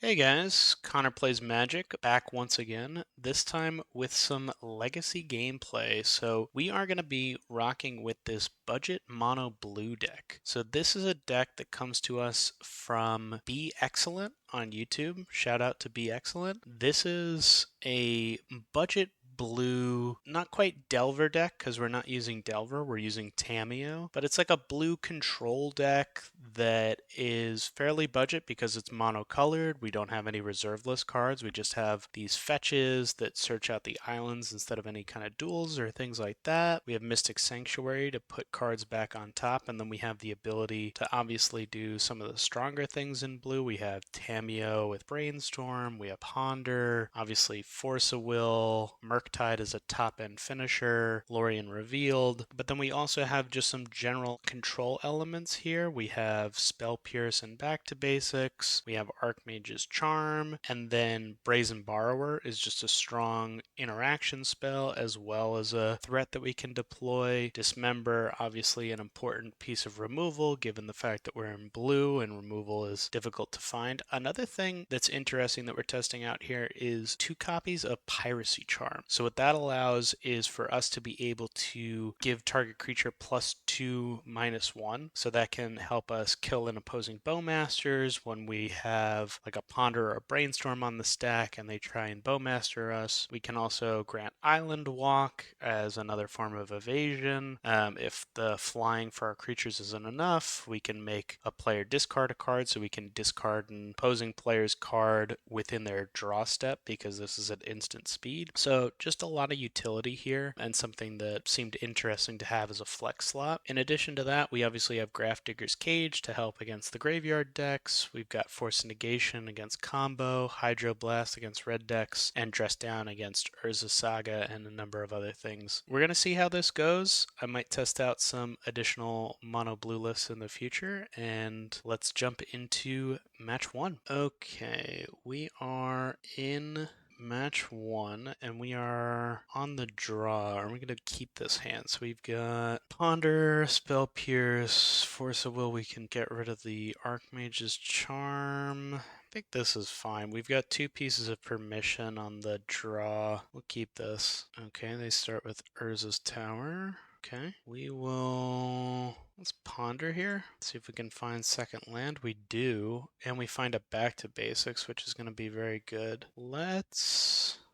Hey guys, Connor Plays Magic back once again, this time with some legacy gameplay. So we are going to be rocking with this budget mono blue deck. So this is a deck that comes to us from BeExcellent on YouTube. Shout out to BeExcellent. This is a budget blue, not quite Delver deck because we're not using Delver, we're using Tamiyo, but it's like a blue control deck that is fairly budget because it's monocolored. We don't have any reserve list cards. We just have these fetches that search out the islands instead of any kind of duels or things like that. We have Mystic Sanctuary to put cards back on top, and then we have the ability to obviously do some of the stronger things in blue. We have Tamiyo with Brainstorm, we have Ponder, obviously Force of Will, Murktide is a top end finisher, Lorien Revealed, but then we also have just some general control elements here. We have Spell Pierce and Back to Basics, we have Archmage's Charm, and then Brazen Borrower is just a strong interaction spell as well as a threat that we can deploy. Dismember, obviously an important piece of removal given the fact that we're in blue and removal is difficult to find. Another thing that's interesting that we're testing out here is 2 copies of Piracy Charm. So what that allows is for us to be able to give target creature +2/-1. So that can help us kill an opposing Bowmasters when we have like a Ponder or a Brainstorm on the stack and they try and Bowmaster us. We can also grant Island Walk as another form of evasion. If the flying for our creatures isn't enough, we can make a player discard a card, so we can discard an opposing player's card within their draw step because this is at instant speed. So just a lot of utility here and something that seemed interesting to have as a flex slot. In addition to that, we obviously have Grafdigger's Cage to help against the graveyard decks. We've got Force Negation against Combo, Hydroblast against red decks, and Dress Down against Urza Saga and a number of other things. We're going to see how this goes. I might test out some additional mono blue lists in the future, and let's jump into match 1. Okay, we are in match 1 and we are on the draw. Are we going to keep this hand? So we've got Ponder, Spell Pierce, Force of Will. We can get rid of the Archmage's Charm. I think this is fine. We've got 2 pieces of permission on the draw. We'll keep this. Okay, they start with Urza's Tower. Okay, let's ponder here. See if we can find second land. We do, and we find a back to basics, which is going to be very good. I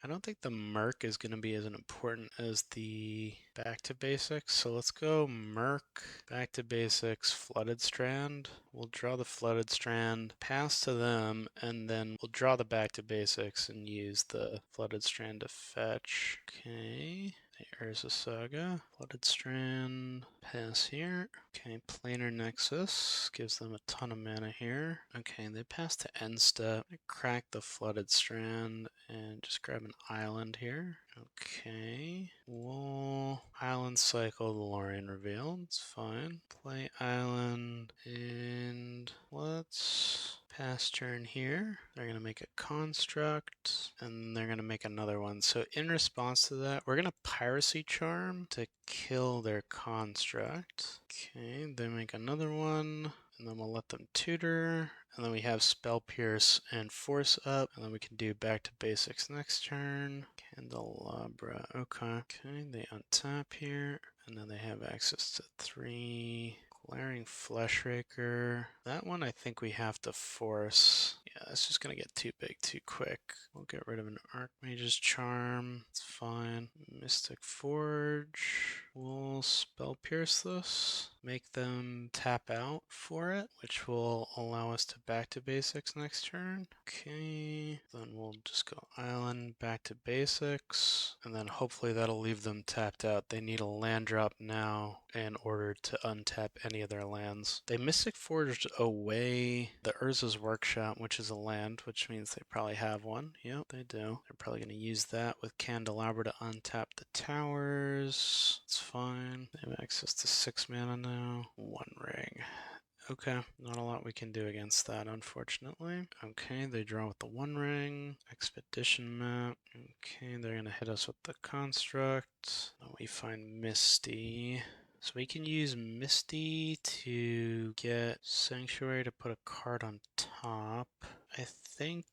don't think the Merc is going to be as important as the back to basics, so let's go Merc, back to basics, Flooded Strand. We'll draw the Flooded Strand, pass to them, and then we'll draw the back to basics and use the Flooded Strand to fetch. Okay. The Urza Saga, Flooded Strand, pass here. Okay, Planar Nexus gives them a ton of mana here. Okay, they pass to end step. I crack the Flooded Strand and just grab an island here. Okay, we'll island cycle the Lorien Revealed. It's fine. Play island and let's pass turn here. They're going to make a construct and they're going to make another one. So in response to that, we're going to Piracy Charm to kill their construct. Okay, they make another one and then we'll let them tutor. And then we have Spell Pierce and Force up. And then we can do back to basics next turn. Candelabra. Okay. Okay, they untap here. And then they have access to 3. Glaring Fleshraker. That one I think we have to force. Yeah, it's just gonna get too big too quick. We'll get rid of an Archmage's Charm. It's fine. Mystic Forge. We'll Spell Pierce this. Make them tap out for it, which will allow us to back to basics next turn. Okay. Then we'll just go island, back to basics. And then hopefully that'll leave them tapped out. They need a land drop now in order to untap any of their lands. They Mystic Forged away the Urza's Workshop, which is a land, which means they probably have one. Yep, they do. They're probably going to use that with Candelabra to untap the towers. It's fine. They have access to 6 mana now. 1 ring. Okay, not a lot we can do against that, unfortunately. Okay, they draw with the 1 ring. Expedition map. Okay, they're going to hit us with the construct. We find Misty. So we can use Misty to get Sanctuary to put a card on top. I think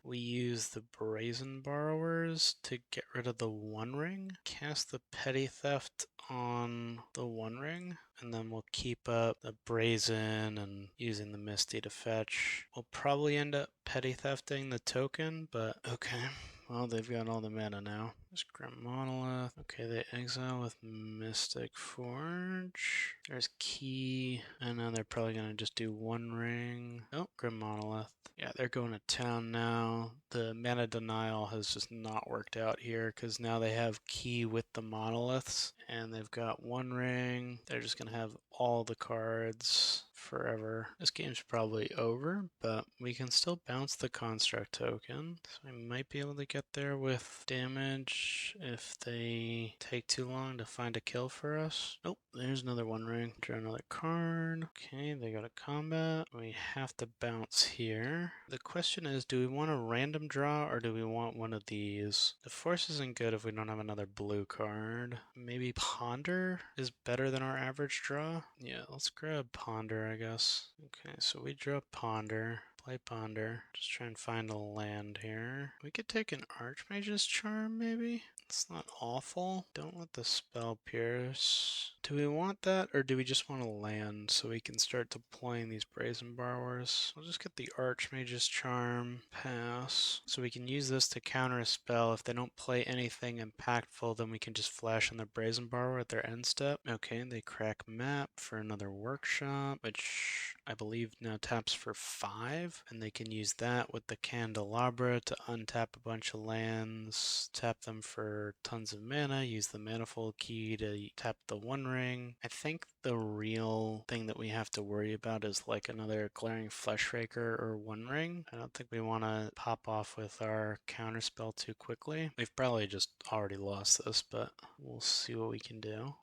we use the Brazen Borrowers to get rid of the One Ring, cast the Petty Theft on the One Ring, and then we'll keep up the Brazen and using the Misty to fetch. We'll probably end up Petty Thefting the token, but okay. Well, they've got all the mana now. There's Grim Monolith. Okay, they exile with Mystic Forge. There's Key. And now they're probably going to just do One Ring. Oh, Grim Monolith. Yeah, they're going to town now. The mana denial has just not worked out here because now they have Key with the Monoliths. And they've got One Ring. They're just going to have all the cards forever. This game's probably over, but we can still bounce the construct token. So we might be able to get there with damage if they take too long to find a kill for us. Nope, there's another One Ring. Draw another card. Okay, they go to combat. We have to bounce here. The question is, do we want a random draw or do we want one of these? The force isn't good if we don't have another blue card. Maybe Ponder is better than our average draw? Yeah, let's grab Ponder, I guess. Okay, so we draw Ponder. Play Ponder. Just try and find a land here. We could take an Archmage's Charm, maybe? It's not awful. Don't let the spell pierce. Do we want that, or do we just want to land so we can start deploying these Brazen Borrowers? We'll just get the Archmage's Charm, pass. So we can use this to counter a spell. If they don't play anything impactful, then we can just flash on the Brazen Borrower at their end step. Okay, they crack Map for another Workshop, which I believe now taps for 5. And they can use that with the Candelabra to untap a bunch of lands, tap them for tons of mana, use the Manifold Key to tap the One Ring. I think the real thing that we have to worry about is like another Glaring Fleshraker or One Ring. I don't think we want to pop off with our counterspell too quickly. We've probably just already lost this, but we'll see what we can do.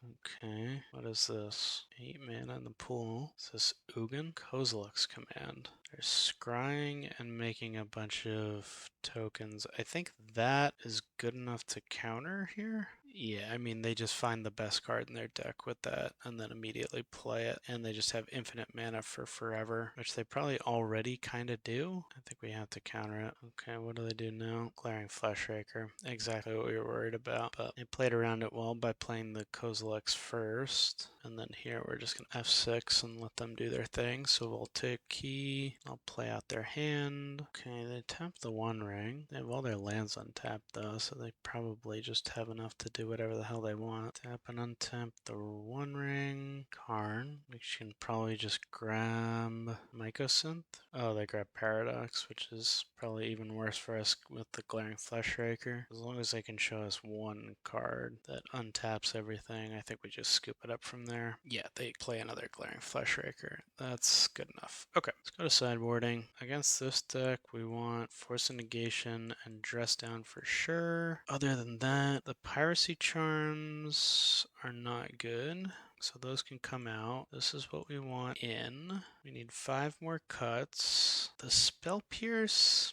Okay, what is this? 8 mana in the pool. Is this Ugin? Kozilek's Command. They're scrying and making a bunch of tokens. I think that is good enough to counter here. Yeah, I mean, they just find the best card in their deck with that and then immediately play it. And they just have infinite mana for forever, which they probably already kind of do. I think we have to counter it. Okay, what do they do now? Glaring Fleshraker. Exactly what we were worried about. But they played around it well by playing the Kozileks first. And then here we're just going to F6 and let them do their thing. So we'll take Key. I'll play out their hand. Okay, they tap the One Ring. They have all their lands untapped though, so they probably just have enough to do whatever the hell they want. Tap and untap the One Ring. Karn, which can probably just grab Mycosynth. Oh, they grab Paradox, which is probably even worse for us with the Glaring Fleshraker. As long as they can show us one card that untaps everything, I think we just scoop it up from there. Yeah, they play another Glaring Fleshraker. That's good enough. Okay, let's go to sideboarding. Against this deck, we want Force of Negation and Dress Down for sure. Other than that, the Piracy Charms are not good. So those can come out. This is what we want in. We need 5 more cuts. The Spell Pierce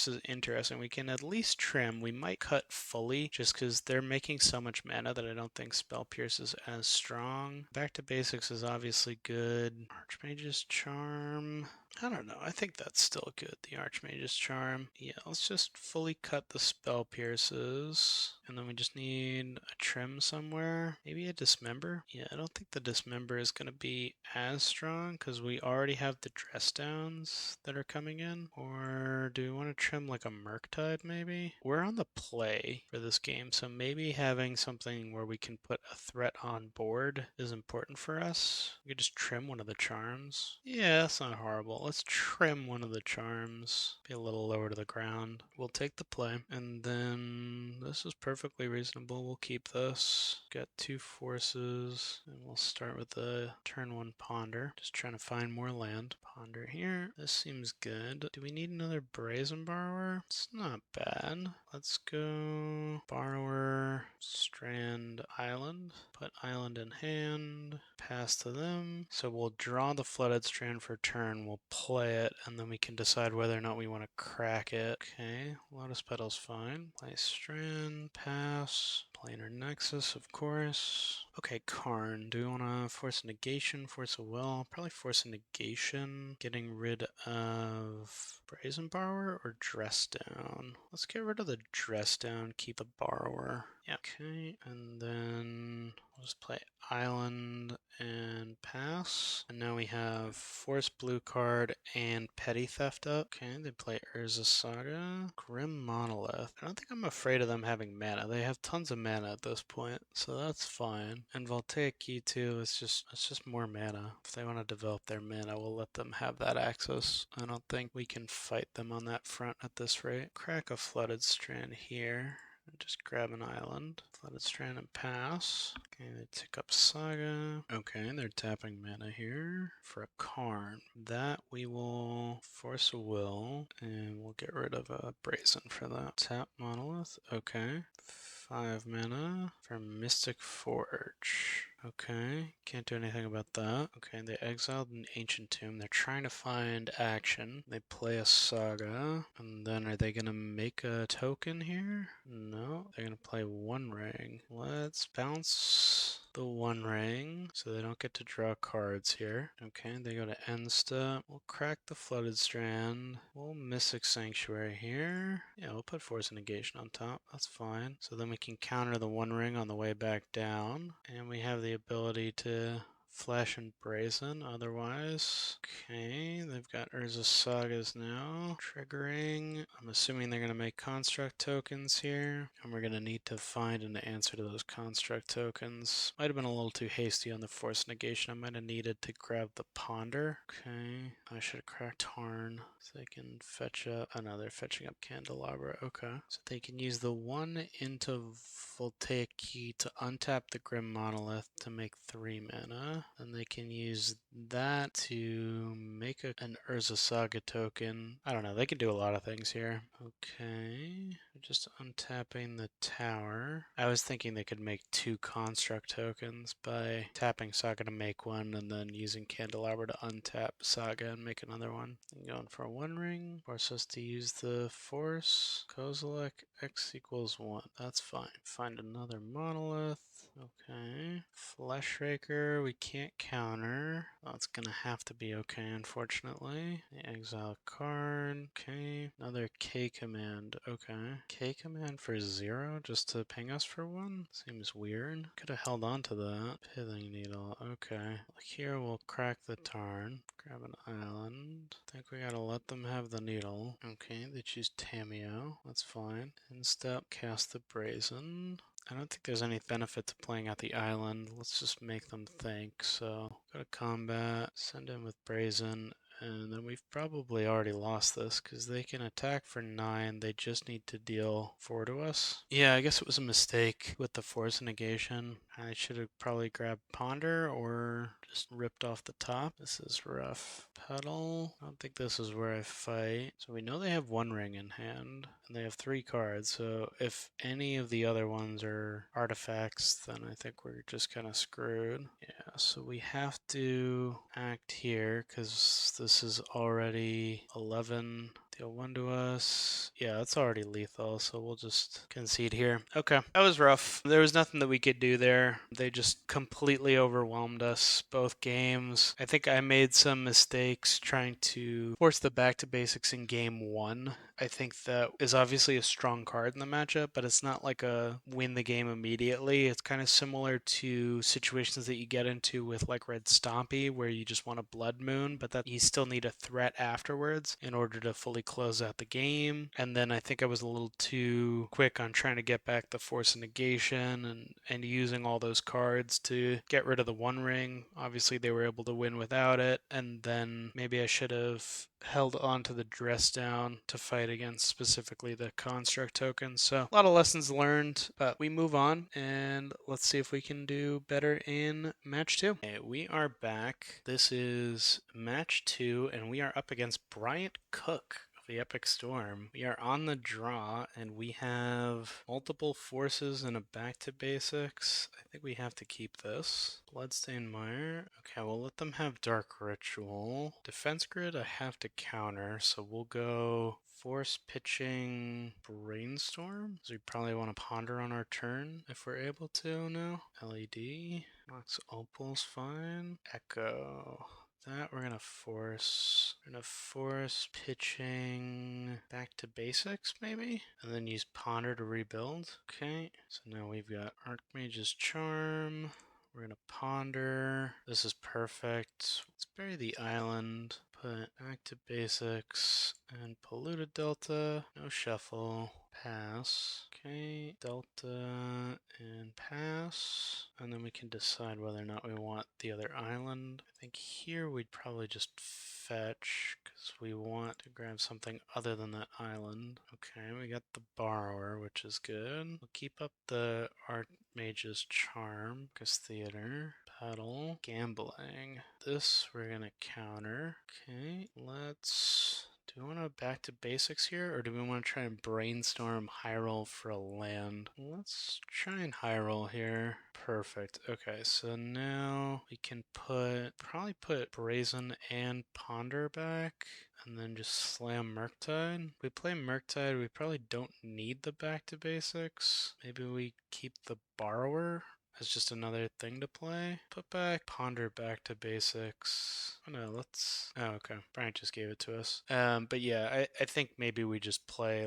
is interesting. We can at least trim. We might cut fully just because they're making so much mana that I don't think Spell Pierce is as strong. Back to Basics is obviously good. Archmage's Charm. I don't know. I think that's still good, the Archmage's Charm. Yeah, let's just fully cut the Spell Pierces. And then we just need a trim somewhere. Maybe a Dismember? Yeah, I don't think the Dismember is going to be as strong because we already have the Dress Downs that are coming in. Or do we want to trim like a Murktide maybe? We're on the play for this game, so maybe having something where we can put a threat on board is important for us. We could just trim one of the charms. Yeah, that's not horrible. Let's trim one of the charms. Be a little lower to the ground. We'll take the play. And then this is perfectly reasonable. We'll keep this. Got 2 forces. And we'll start with the turn 1 Ponder. Just trying to find more land. Ponder here. This seems good. Do we need another Brazen Borrower? It's not bad. Let's go Borrower, Strand, Island. Put Island in hand. Pass to them. So we'll draw the Flooded Strand for turn. We'll play it, and then we can decide whether or not we want to crack it. Okay, Lotus Petal's fine. Play Strand, pass. Planar Nexus, of course. Okay, Karn. Do we want to force a negation, force a will? Probably force a negation. Getting rid of Brazen Borrower or Dress Down? Let's get rid of the Dress Down, keep the Borrower. Yeah, okay, and then we'll just play Island and pass. And now we have Force Blue card and Petty Theft up. Okay, they play Urza Saga. Grim Monolith. I don't think I'm afraid of them having mana. They have tons of mana at this point, so that's fine. And Voltaic Key too, it's just more mana. If they want to develop their mana, we'll let them have that access. I don't think we can fight them on that front at this rate. Crack a Flooded Strand here. Just grab an island, Flooded Strand and pass. Okay, they tick up Saga. Okay, they're tapping mana here for a Karn. That we will force a will, and we'll get rid of a Brazen for that. Tap Monolith, okay. 5 mana for Mystic Forge. Okay, can't do anything about that. Okay, they exiled an Ancient Tomb. They're trying to find action. They play a Saga. And then are they going to make a token here? No, they're going to play One Ring. Let's bounce the One Ring so they don't get to draw cards here. Okay, they go to end step. We'll crack the Flooded Strand. We'll Mystic Sanctuary here. Yeah, we'll put Force Negation on top. That's fine. So then we can counter the One Ring on the way back down. And we have the ability to Flash and Brazen otherwise. Okay, they've got Urza Sagas now. Triggering. I'm assuming they're going to make construct tokens here. And we're going to need to find an answer to those construct tokens. Might have been a little too hasty on the Force Negation. I might have needed to grab the Ponder. Okay, I should have cracked Tarn. So they can fetch up. Oh no, they're fetching up Candelabra. Okay. So they can use the 1 into Voltaic Key to untap the Grim Monolith to make 3 mana. Then they can use that to make an Urza Saga token. I don't know, they can do a lot of things here. Okay, just untapping the tower. I was thinking they could make 2 construct tokens by tapping Saga to make one and then using Candelabra to untap Saga and make another one. And going for a One Ring. Force us to use the Force. Kozilek, X equals 1. That's fine. Find another Monolith. Okay. Flesh Raker, we can't counter. That's gonna have to be okay, unfortunately. The exile card. Okay. Another K command. Okay. K command for 0 just to ping us for 1? Seems weird. Could have held on to that. Pithing Needle. Okay. Here we'll crack the Tarn. Grab an island. Think we gotta let them have the needle. Okay, they choose Tameo. That's fine. Instep, cast the Brazen. I don't think there's any benefit to playing out the island. Let's just make them think. So, go to combat, send in with Brazen, and then we've probably already lost this because they can attack for 9. They just need to deal 4 to us. Yeah, I guess it was a mistake with the Force Negation. I should have probably grabbed Ponder or just ripped off the top. This is rough. Pedal. I don't think this is where I fight. So we know they have One Ring in hand. And they have 3 cards. So if any of the other ones are artifacts, then I think we're just kind of screwed. Yeah, so we have to act here because this is already 11. Deal 1 to us. Yeah, it's already lethal, so we'll just concede here. Okay, that was rough. There was nothing that we could do there. They just completely overwhelmed us both games. I think I made some mistakes trying to force the back to basics in game 1. I think that is obviously a strong card in the matchup, but it's not like a win the game immediately. It's kind of similar to situations that you get into with like Red Stompy, where you just want a Blood Moon, but that you still need a threat afterwards in order to fully close out the game. And then I think I was a little too quick on trying to get back the Force of Negation and using all those cards to get rid of the One Ring. Obviously they were able to win without it, and then maybe I should have held on to the Dress Down to fight against specifically the construct tokens. So a lot of lessons learned, but we move on and let's see if we can do better in match 2. Okay, we are back. This is match 2 and we are up against Bryant Cook, the Epic Storm. We are on the draw and we have multiple forces and a back to basics. I think we have to keep this. Bloodstained Mire. Okay, we'll let them have Dark Ritual. Defense Grid I have to counter, so we'll go Force pitching Brainstorm. So we probably want to ponder on our turn if we're able to now. LED. Nox Opal's fine. Echo. That we're gonna force. We're gonna force pitching back to basics maybe, and then use ponder to rebuild. Okay, so now we've got Archmage's Charm. We're gonna ponder. This is perfect. Let's bury the island. Put back to basics and polluted delta. No shuffle. Pass. Okay, delta and pass. And then we can decide whether or not we want the other island. I think here we'd probably just fetch because we want to grab something other than that island. Okay, we got the borrower, which is good. We'll keep up the Archmage's Charm, because theater, pedal, gambling. This we're gonna counter. Okay, let's. Do we want to back to basics here, or do we want to try and brainstorm high roll for a land? Let's try and high roll here. Perfect. Okay, so now we can probably put Brazen and Ponder back, and then just slam Murktide. If we play Murktide, we probably don't need the back to basics. Maybe we keep the Borrower as just another thing to play. Put back Ponder back to basics. Oh no, let's. Oh, okay. Brian just gave it to us. But yeah, I think maybe we just play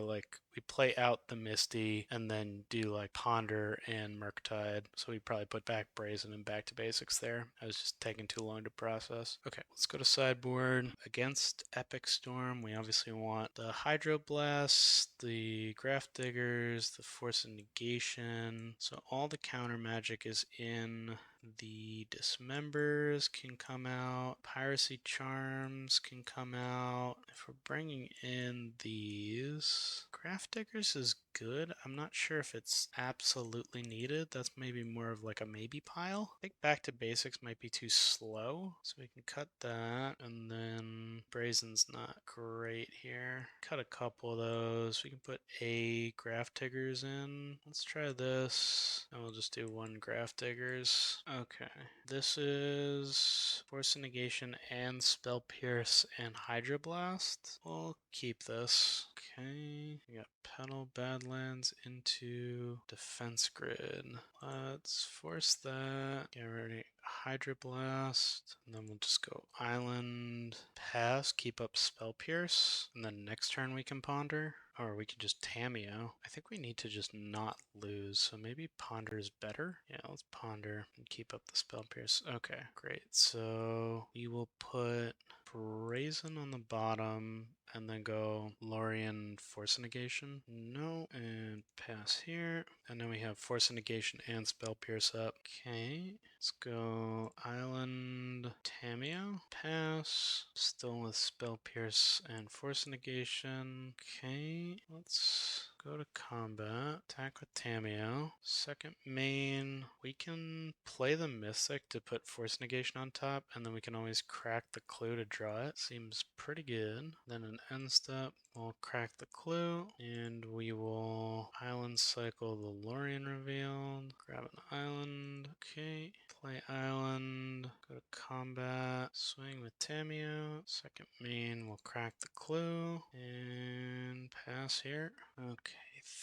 we play out the Misty and then do like Ponder and Murktide. So we probably put back Brazen and back to basics there. I was just taking too long to process. Okay, let's go to sideboard. Against Epic Storm, we obviously want the Hydroblast, the Graph Diggers, the Force of Negation. So all the counter magic is in. The Dismembers can come out. Piracy Charms can come out. If we're bringing in these, Graph Diggers is good. I'm not sure if it's absolutely needed. That's maybe more of like a maybe pile. I think back to basics might be too slow, so we can cut that. And then Brazen's not great here. Cut a couple of those. We can put a Graph Diggers in. Let's try this. And we'll just do one Graph Diggers. Okay. This is Force of Negation and Spell Pierce and Hydroblast. We'll keep this. Okay. We got Pedal Badlands into Defense Grid. Let's force that. Get ready. Hydroblast. And then we'll just go Island, pass, keep up Spell Pierce. And then next turn we can Ponder. Or we could just Tameo. I think we need to just not lose, so maybe Ponder is better. Yeah, let's Ponder and keep up the Spell Pierce. Okay, great. So we will put Brazen on the bottom and then go Lorien Force of Negation. No, and pass here. And then we have Force of Negation and Spell Pierce up. Okay, let's go Island Tameo. Pass. Still with Spell Pierce and Force of Negation. Okay, let's go to combat. Attack with Tameo. Second main, we can play the Mythic to put Force Negation on top, and then we can always crack the clue to draw it. Seems pretty good. Then an end step, we'll crack the clue, and we will Island Cycle the Lorien Revealed. Grab an island. Okay. Play island. Go to combat. Swing with Tameo. Second main, we'll crack the clue. And pass here. Okay.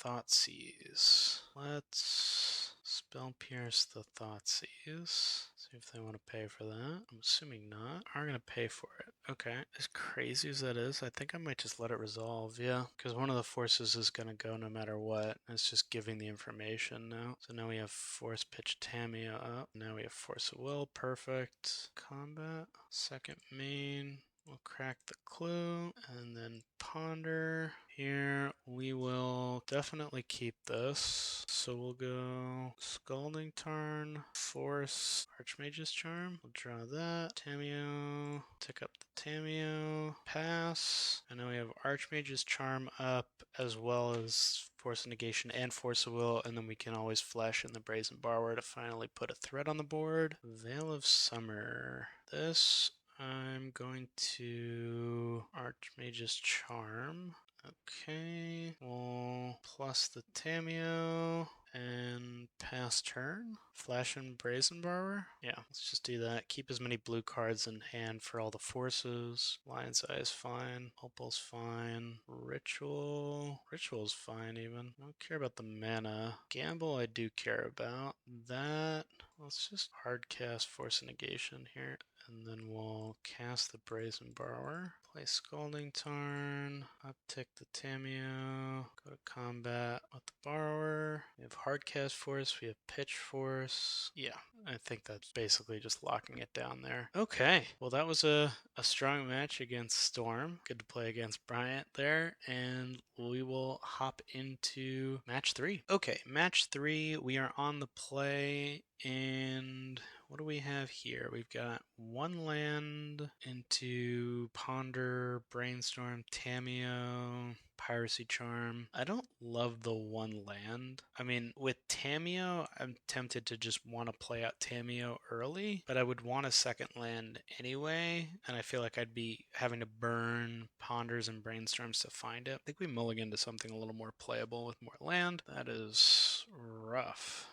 Thoughtseize. Let's Spell Pierce the Thoughtseize. See if they want to pay for that. I'm assuming not. Are going to pay for it. Okay. As crazy as that is, I think I might just let it resolve. Yeah. Because one of the forces is going to go no matter what. It's just giving the information now. So now we have Force Pitch Tameo up. Now we have Force of Will. Perfect. Combat. Second main. We'll crack the clue and then ponder. Here we will definitely keep this. So we'll go Scalding Tarn, Force, Archmage's Charm. We'll draw that. Tameo, tick up the Tameo, pass. And now we have Archmage's Charm up as well as Force of Negation and Force of Will, and then we can always flash in the Brazen Borrower to finally put a threat on the board. Veil of Summer. This I'm going to Archmage's Charm. Okay, we'll plus the Tameo, and pass turn. Flash and Brazen Borrower. Yeah, let's just do that. Keep as many blue cards in hand for all the forces. Lion's Eye is fine. Opal's fine. Ritual's fine even. I don't care about the mana. Gamble I do care about. That, let's just hard cast Force of Negation here. And then we'll cast the Brazen Borrower. Play Scalding Tarn. Uptick the Tamiyo. Go to combat with the Borrower. We have Hardcast Force. We have Pitch Force. Yeah, I think that's basically just locking it down there. Okay, well that was a strong match against Storm. Good to play against Bryant there. And we will hop into match 3. Okay, match 3. We are on the play. And what do we have here? We've got 1 land into Ponder, Brainstorm, Tamiyo, Piracy Charm. I don't love the 1 land. I mean, with Tamiyo, I'm tempted to just want to play out Tamiyo early, but I would want a 2nd land anyway, and I feel like I'd be having to burn Ponders and Brainstorms to find it. I think we mulligan to something a little more playable with more land. That is rough.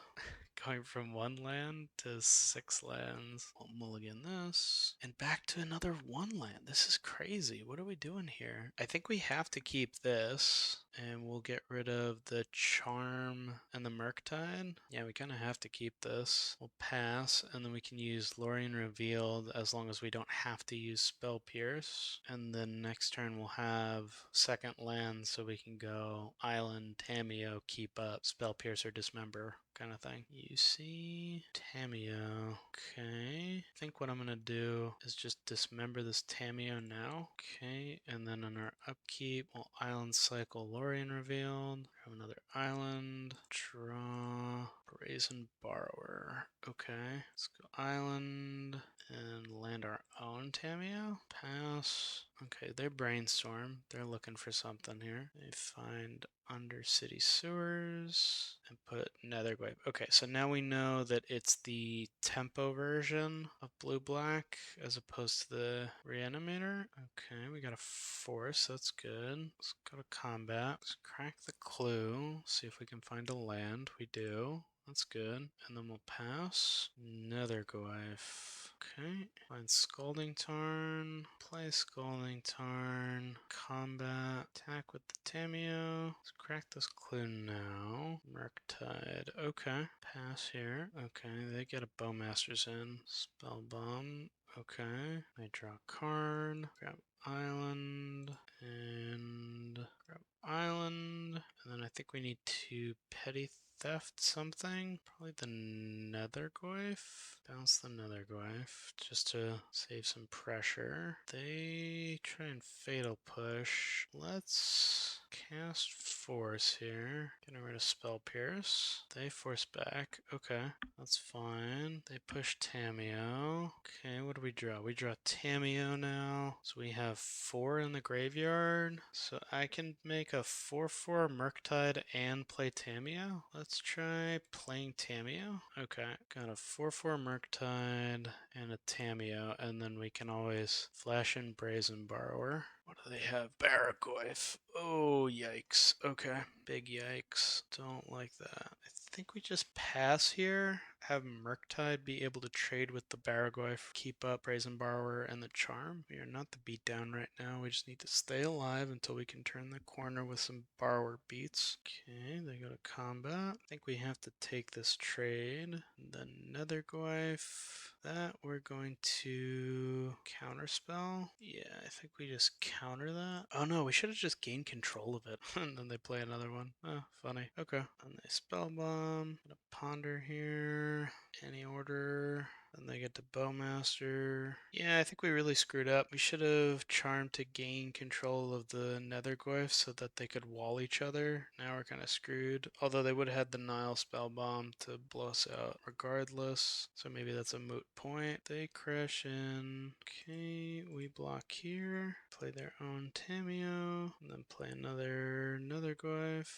Going from 1 land to 6 lands. We'll mulligan this. And back to another 1 land. This is crazy. What are we doing here? I think we have to keep this. And we'll get rid of the Charm and the Murktide. Yeah, we kind of have to keep this. We'll pass. And then we can use Lorien Revealed as long as we don't have to use Spell Pierce. And then next turn we'll have 2nd land so we can go Island, Tamiyo, keep up, Spell Pierce or Dismember kind of thing. You see Tamiyo. Okay. I think what I'm gonna do is just dismember this Tamiyo now. Okay, and then on our upkeep, we'll Island Cycle Lorien Revealed. Have another island. Draw Brazen Borrower. Okay, let's go Island and land our own Tamiyo. Pass. Okay, they're Brainstorm. They're looking for something here. They find Undercity Sewers and put Netherglaive. Okay, so now we know that it's the tempo version of blue-black as opposed to the Reanimator. Okay, we got a force. That's good. Let's go to combat. Let's crack the clue. See if we can find a land. We do. That's good. And then we'll pass. Netherglaive. Okay. Find Scalding Tarn. Play Scalding Tarn. Combat. Attack with the Tamiyo. Let's crack this clue now. Murktide. Okay. Pass here. Okay. They get a Bowmaster's in. Spell Bomb. Okay. I draw a card. Grab Island. And grab Island. And then I think we need to Petty Theft something. Probably the Netherglaive. Bounce the Netherglaive just to save some pressure. They try and Fatal Push. Let's cast Force here. Getting rid of Spell Pierce. They force back. Okay, that's fine. They push Tamiyo. Okay, what do we draw? We draw Tamiyo now. So we have 4 in the graveyard. So I can make a 4/4 Murktide and play Tamiyo. Let's try playing Tamiyo. Okay, got a 4/4 Murktide and a Tamiyo, and then we can always flash in Brazen Borrower. What do they have? Baragoyf. Oh, yikes. Okay, big yikes. Don't like that. I think we just pass here. Have Murktide be able to trade with the Baragoyf, keep up Brazen Borrower and the Charm. We are not the beatdown right now. We just need to stay alive until we can turn the corner with some Borrower beats. Okay, they go to combat. I think we have to take this trade. The Netherglaive. That we're going to counterspell. Yeah, I think we just counter that. Oh no, we should have just gained control of it. And then they play another one. Oh, funny. Okay. And they spell bomb. Gonna ponder here. Any order. Then they get to Bowmaster. Yeah, I think we really screwed up. We should have charmed to gain control of the Netherglaive so that they could wall each other. Now we're kind of screwed. Although they would have had the Nile spell bomb to blow us out regardless. So maybe that's a moot point. They crash in. Okay, we block here. Play their own Tamiyo. And then play another Netherglaive.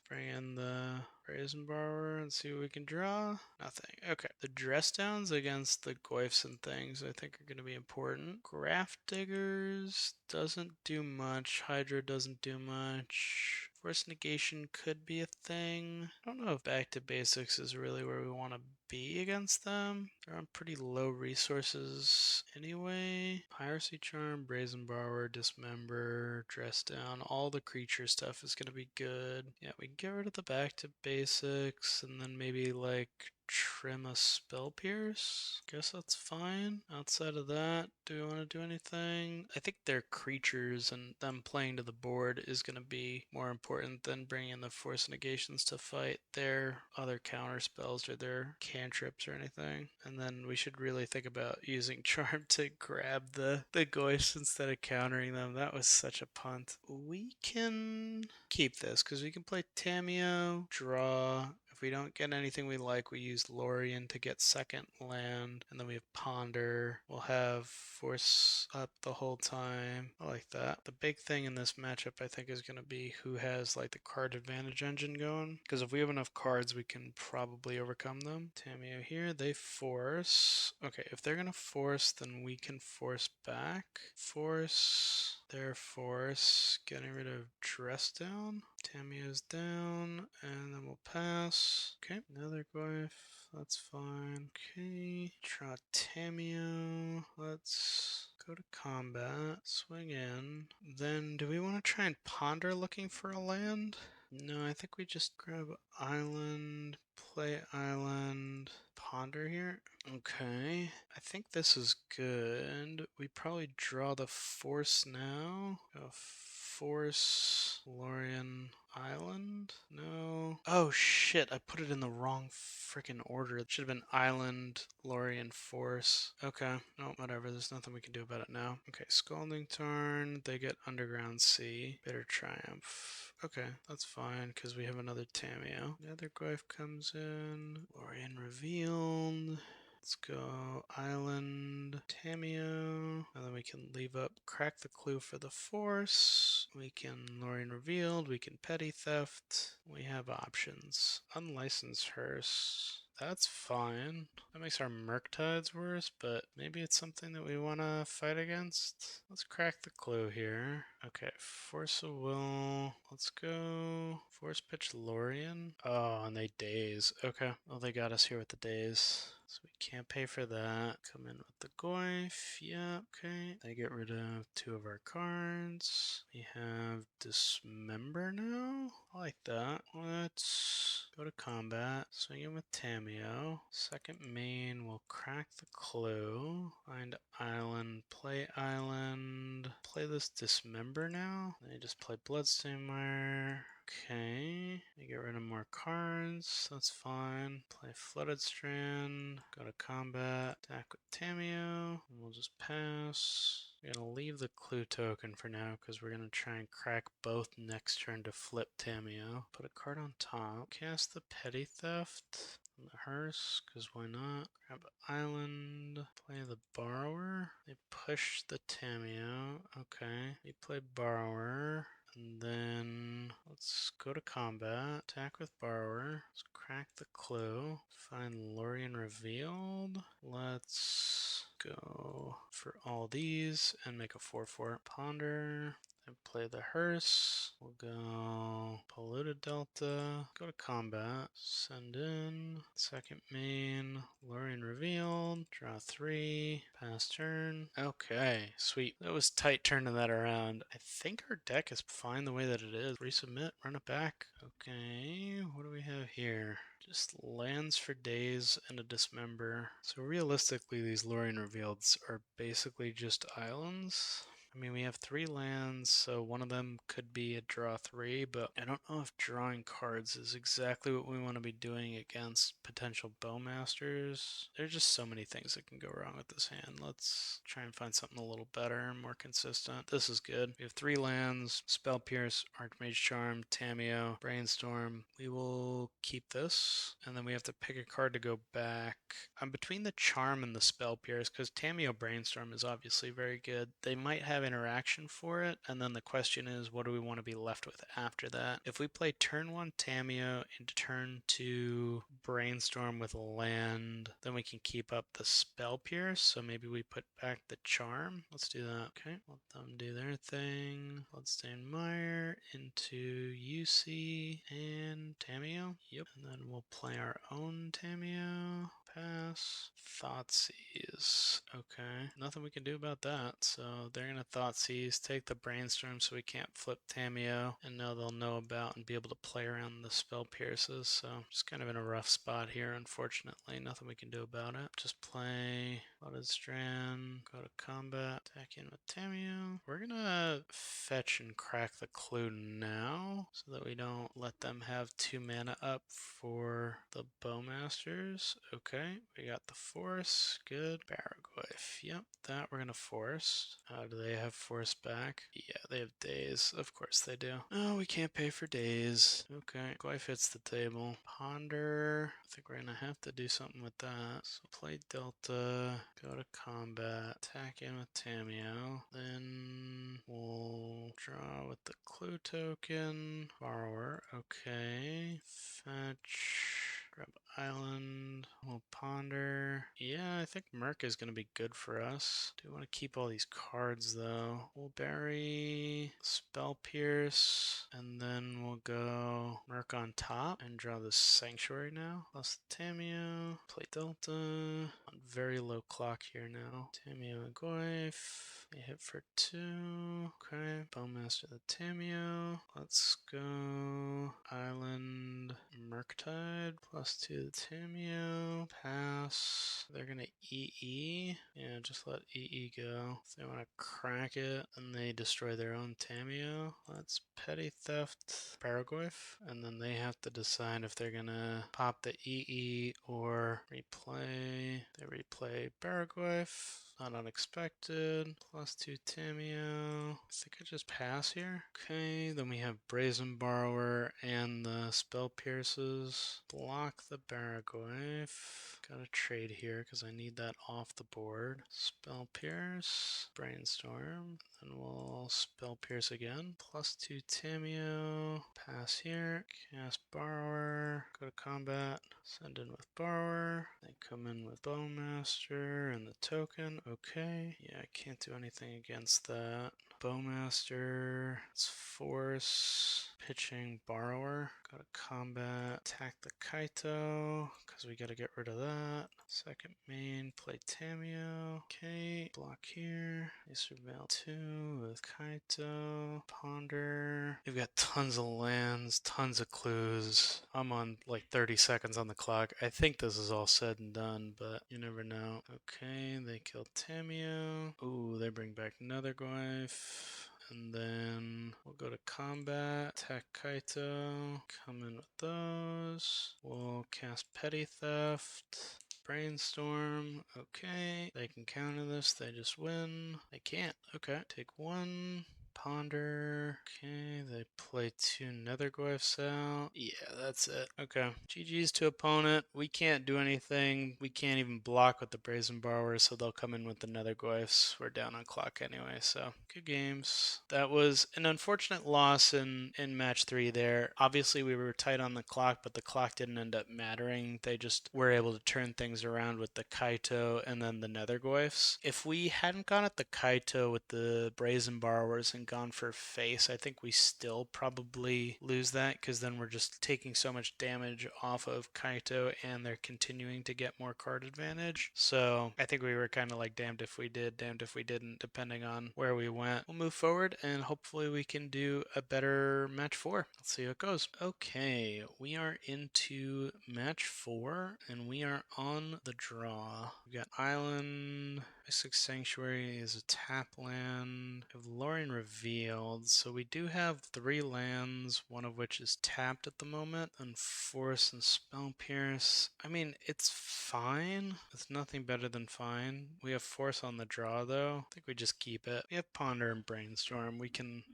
Bring in the Brazen Borrower and see what we can draw. Nothing. Okay. The dress downs against the Goyfs and things I think are going to be important. Graft Diggers doesn't do much. Hydra doesn't do much. Force negation could be a thing. I don't know if back to basics is really where we want to be against them. They're on pretty low resources anyway. Piracy Charm, Brazen Borrower, Dismember, Dress Down, all the creature stuff is going to be good. Yeah, we can get rid of the back to basics and then maybe like trim a Spell Pierce. Guess that's fine. Outside of that, do we want to do anything? I think their creatures and them playing to the board is going to be more important than bringing the force negations to fight their other counter spells or their cantrips or anything. And then we should really think about using Charm to grab the Goish instead of countering them. That was such a punt. We can keep this because we can play Tameo, draw. If we don't get anything we like, we use Lorien to get second land, and then we have Ponder. We'll have Force up the whole time. I like that. The big thing in this matchup, I think, is going to be who has like the card advantage engine going. Because if we have enough cards, we can probably overcome them. Tameo here, they force. Okay, if they're going to force, then we can force back. Force, their force, getting rid of Dress Down. Tameo's down, and then we'll pass. Okay, another Goif, that's fine. Okay, draw Tameo. Let's go to combat, swing in. Then, do we want to try and ponder looking for a land? No, I think we just grab island, play island, ponder here. Okay, I think this is good. We probably draw the force now. Go force Lorien Island? No. Oh shit, I put it in the wrong freaking order. It should have been Island, Lorien, Force. Okay, no, whatever. There's nothing we can do about it now. Okay, Scalding Tarn. They get Underground Sea. Bitter Triumph. Okay, that's fine because we have another Tameo. The other Goif comes in. Lorien revealed. Let's go Island, Tameo, and then we can leave up Crack the Clue for the Force. We can Lorien Revealed, we can Petty Theft. We have options. Unlicensed Hearse. That's fine. That makes our Murktides worse, but maybe it's something that we want to fight against. Let's crack the clue here. Okay, Force of Will. Let's go Force Pitch Lorien. Oh, and they daze. Okay, well, they got us here with the daze. So we can't pay for that. Come in with the Goif. Yeah, okay. They get rid of 2 of our cards. We have Dismember now. I like that. Let's go to combat. Swing in with Tameo. Second main will crack the clue. Find island. Play island. Play this Dismember now. They just play Bloodstained Mire. Okay, you get rid of more cards, that's fine. Play Flooded Strand, go to combat, attack with Tameo, and we'll just pass. We're gonna leave the clue token for now because we're gonna try and crack both next turn to flip Tameo. Put a card on top, cast the Petty Theft. The hearse, because why not? Grab island, play the borrower. They push the Tameo. Okay, you play borrower. And then let's go to combat, attack with borrower, let's crack the clue, find Lorien Revealed. Let's go for all these and make a 4/4 ponder. And play the hearse. We'll go Polluted Delta. Go to combat. Send in. Second main. Lorien Revealed. Draw 3. Pass turn. Okay, sweet. That was tight turning that around. I think our deck is fine the way that it is. Resubmit. Run it back. Okay, what do we have here? Just lands for days and a Dismember. So realistically, these Lorien Revealeds are basically just islands. I mean, we have 3 lands, so one of them could be a draw 3, but I don't know if drawing cards is exactly what we want to be doing against potential Bowmasters. There's just so many things that can go wrong with this hand. Let's try and find something a little better and more consistent. This is good. We have 3 lands, Spell Pierce, Archmage Charm, Tameo, Brainstorm. We will keep this, and then we have to pick a card to go back. I'm between the Charm and the Spell Pierce, because Tameo Brainstorm is obviously very good. They might have interaction for it, and then the question is, what do we want to be left with after that? If we play turn 1 Tamiyo into turn 2 Brainstorm with land, then we can keep up the Spell Pierce, so maybe we put back the Charm. Let's do that. Okay, let them do their thing. Bloodstain Mire into UC and Tamiyo. Yep, and then we'll play our own Tamiyo. Pass. Thoughtseize. Okay. Nothing we can do about that. So they're going to Thoughtseize, take the Brainstorm so we can't flip Tamiyo. And now they'll know about and be able to play around the Spell Pierces. So just kind of in a rough spot here, unfortunately. Nothing we can do about it. Just play Flooded Strand, go to combat, attack in with Tamiyo. We're going to fetch and crack the Clue now so that we don't let them have 2 mana up for the Bowmasters. Okay, we got the Force. Good. Barragoyf. Yep, that we're gonna force. Do they have force back? Yeah, they have days. Of course they do. Oh, we can't pay for days. Okay, Goyf hits the table. Ponder. I think we're gonna have to do something with that. So play Delta, go to combat, attack in with Tamiyo. Then we'll draw with the Clue token. Borrower. Okay. Fetch. Grab Island. We'll ponder. Yeah, I think Merc is going to be good for us. Do want to keep all these cards though. We'll bury Spell Pierce, and then we'll go Merc on top and draw the Sanctuary now. Plus Tamiyo. Play Delta. On very low clock here now. Tamiyo and Goyf. They hit for 2. Okay. Bowmaster the Tamiyo. Let's go Island Murktide. +2 the Tamiyo. Pass. They're gonna EE. Yeah, just let EE go. If they want to crack it and they destroy their own Tamiyo, let's Petty Theft Paragoyf. And then they have to decide if they're gonna pop the EE or replay. They replay Paragoyf. Not unexpected. +2 Tamiyo. I think I just pass here. Okay, then we have Brazen Borrower and the Spell Pierces. Block the Barragoyf. Gotta trade here because I need that off the board. Spell Pierce. Brainstorm. Then we'll Spell Pierce again. +2 Tamiyo. Pass here. Cast Borrower. Go to combat. Send in with Borrower. They come in with Bowmaster and the token. Okay. Yeah, I can't do anything against that. Bowmaster. It's Force. Pitching Borrower. Go to combat. Attack the Kaito. Because we gotta get rid of that. Second main. Play Tamiyo. Okay. Block here. They surveil 2 with Kaito. Ponder. We've got tons of lands, tons of clues. I'm on like 30 seconds on the clock. I think this is all said and done, but you never know. Okay, they kill Tamiyo. Ooh, they bring back another Goyf. And then we'll go to combat, attack Kaito, come in with those. We'll cast Petty Theft. Brainstorm. Okay. They can counter this. They just win. They can't. Okay. Take 1. Ponder. Okay, they play 2 Nether Glyphs out. Yeah, that's it. Okay. GG's to opponent. We can't do anything. We can't even block with the Brazen Borrower, so they'll come in with the Nether Glyphs. We're down on clock anyway, so good games. That was an unfortunate loss in match 3 there. Obviously, we were tight on the clock, but the clock didn't end up mattering. They just were able to turn things around with the Kaito and then the Nether Glyphs. If we hadn't gone at the Kaito with the Brazen Borrowers and gone for face, I think we still probably lose that because then we're just taking so much damage off of Kaito and they're continuing to get more card advantage. So I think we were kind of like damned if we did, damned if we didn't, depending on where we went. We'll move forward and hopefully we can do a better match 4. Let's see how it goes. Okay, we are into match 4 and we are on the draw. We got Island. Mystic Sanctuary is a tap land. We have Lorien Revealed, so we do have 3 lands, one of which is tapped at the moment, and Force and Spell Pierce. I mean, it's fine. It's nothing better than fine. We have Force on the draw, though. I think we just keep it. We have Ponder and Brainstorm. We can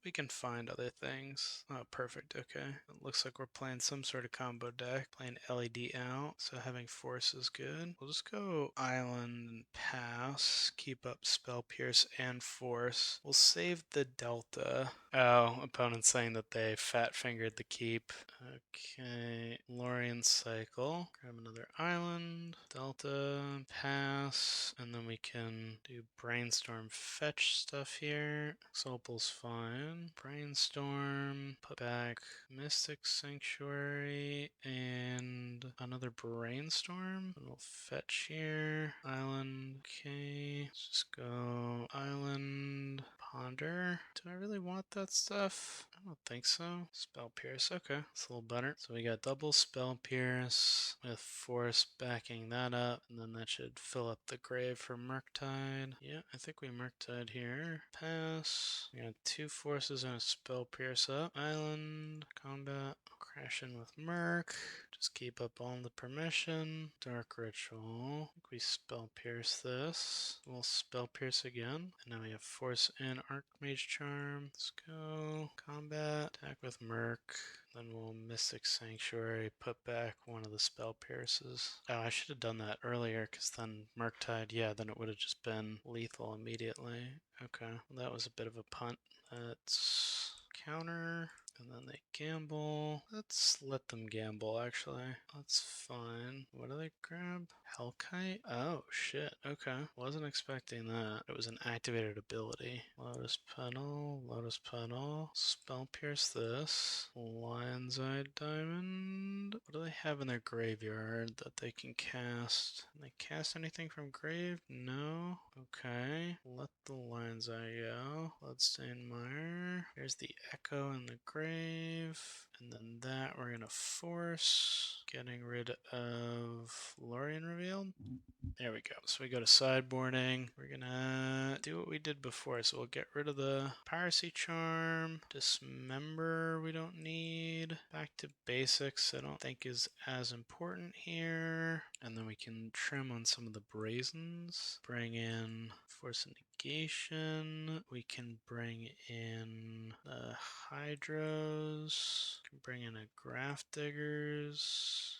We can find other things. Oh, perfect. Okay. It looks like we're playing some sort of combo deck. Playing LED out, so having force is good. We'll just go island and pass. Keep up spell pierce and force. We'll save the delta. Oh, opponent's saying that they fat fingered the keep. Okay. Lorien cycle. Grab another island. Delta. Pass. And then we can do brainstorm fetch stuff here. Exopal's fine. Brainstorm. Put back Mystic Sanctuary and another brainstorm. And we'll fetch here. Island. Okay. Let's just go island. Ponder. Do I really want that stuff? I don't think so. Spell Pierce. Okay. It's a little better. So we got double Spell Pierce with Force backing that up. And then that should fill up the grave for Murktide. Yeah, I think we Murktide here. Pass. We got 2 forces and a Spell Pierce up. Island. Combat. Crash in with Murk. Just keep up all the permission. Dark Ritual. I think we Spell Pierce this. We'll Spell Pierce again. And now we have Force and Archmage Charm. Let's go. Combat. Attack with Murk. Then we'll Mystic Sanctuary. Put back one of the Spell Pierces. Oh, I should have done that earlier because then Murktide, yeah, then it would have just been lethal immediately. Okay. Well, that was a bit of a punt. Let's counter. And then they gamble. Let's let them gamble, actually. That's fine. What do they grab? Hellkite? Oh, shit. Okay. Wasn't expecting that. It was an activated ability. Lotus Petal. Spell Pierce this. Lion's Eye Diamond. What do they have in their graveyard that they can cast? Can they cast anything from grave? No. Okay. Let the Lion's Eye go. Bloodstained Mire. Here's the Echo in the grave. And then that we're gonna force. Getting rid of Lorien Revealed. There we go. So we go to sideboarding. We're gonna do what we did before. So we'll get rid of the Piracy Charm. Dismember we don't need. Back to basics I don't think is as important here. And then we can trim on some of the Brazens. Bring in Force and Negation. We can bring in the Hydros. We can bring in a Grafdiggers.